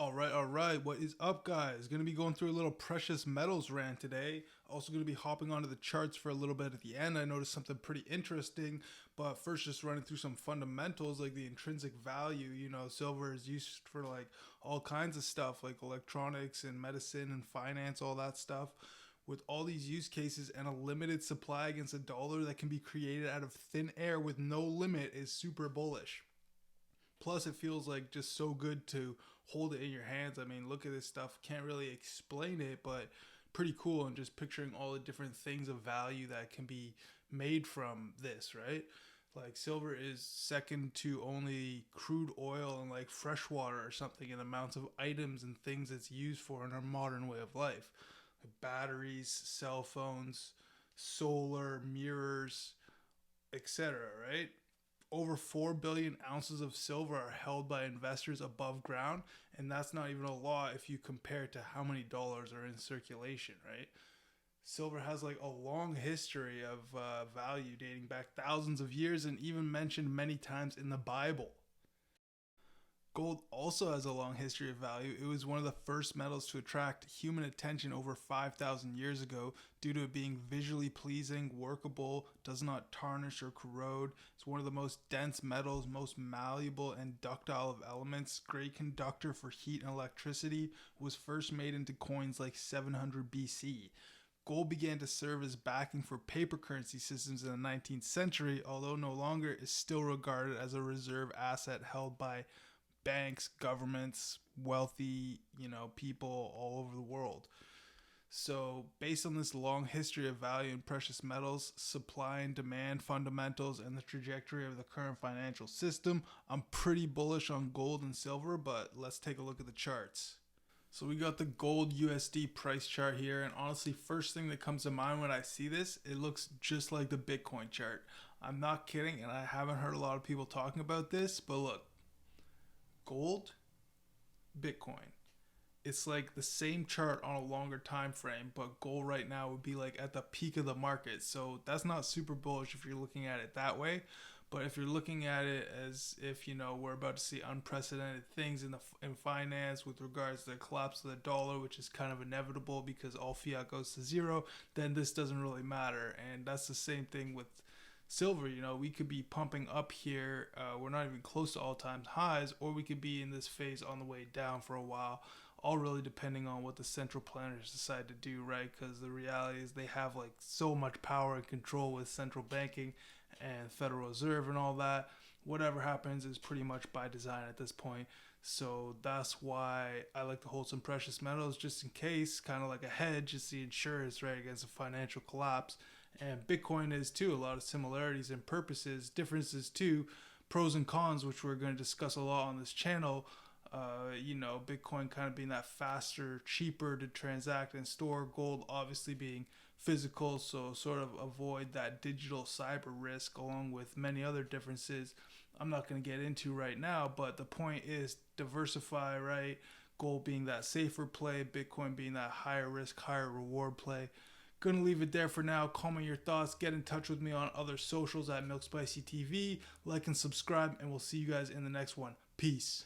All right. What is up, guys? Going to be going through a little precious metals rant today. Also going to be hopping onto the charts for a little bit at the end. I noticed something pretty interesting, but first just running through some fundamentals like the intrinsic value. Silver is used for like all kinds of stuff like electronics and medicine and finance, all that stuff. With all these use cases and a limited supply against a dollar that can be created out of thin air with no limit is super bullish. Plus, it feels like just so good to hold it in your hands. I mean, look at this stuff. Can't really explain it, but pretty cool. And just picturing all the different things of value that can be made from this, right? Like silver is second to only crude oil and like fresh water or something in amounts of items and things it's used for in our modern way of life. Like batteries, cell phones, solar, mirrors, etc., right? Over 4 billion ounces of silver are held by investors above ground, and that's not even a lot if you compare it to how many dollars are in circulation, right? Silver has like a long history of value dating back thousands of years and even mentioned many times in the Bible. Gold also has a long history of value. It was one of the first metals to attract human attention over 5,000 years ago due to it being visually pleasing, workable, does not tarnish or corrode. It's one of the most dense metals, most malleable and ductile of elements, great conductor for heat and electricity, was first made into coins like 700 BC. Gold began to serve as backing for paper currency systems in the 19th century, although no longer is still regarded as a reserve asset held by banks, governments, wealthy, people all over the world. So, based on this long history of value in precious metals, supply and demand fundamentals, and the trajectory of the current financial system, I'm pretty bullish on gold and silver, but let's take a look at the charts. So we got the gold USD price chart here, and honestly, first thing that comes to mind when I see this, it looks just like the Bitcoin chart. I'm not kidding, and I haven't heard a lot of people talking about this, but look, gold, Bitcoin. It's like the same chart on a longer time frame, but gold right now would be like at the peak of the market. So that's not super bullish if you're looking at it that way. But if you're looking at it as if we're about to see unprecedented things in finance with regards to the collapse of the dollar, which is kind of inevitable because all fiat goes to zero, then this doesn't really matter. And that's the same thing with silver. We could be pumping up here. We're not even close to all-time highs, or we could be in this phase on the way down for a while, all really depending on what the central planners decide to do, right? Because the reality is they have like so much power and control with central banking and Federal Reserve and all that. Whatever happens is pretty much by design at this point. So that's why I like to hold some precious metals just in case, kind of like a hedge. It's the insurance, right, against a financial collapse. And Bitcoin is too. A lot of similarities and purposes, differences too, pros and cons, which we're going to discuss a lot on this channel. Bitcoin kind of being that faster, cheaper to transact and store. Gold obviously being physical, so sort of avoid that digital cyber risk along with many other differences I'm not going to get into right now. But the point is diversify, right? Gold being that safer play, Bitcoin being that higher risk, higher reward play. Gonna leave it there for now. Comment your thoughts. Get in touch with me on other socials at MilkSpicyTV. Like and subscribe, and we'll see you guys in the next one. Peace.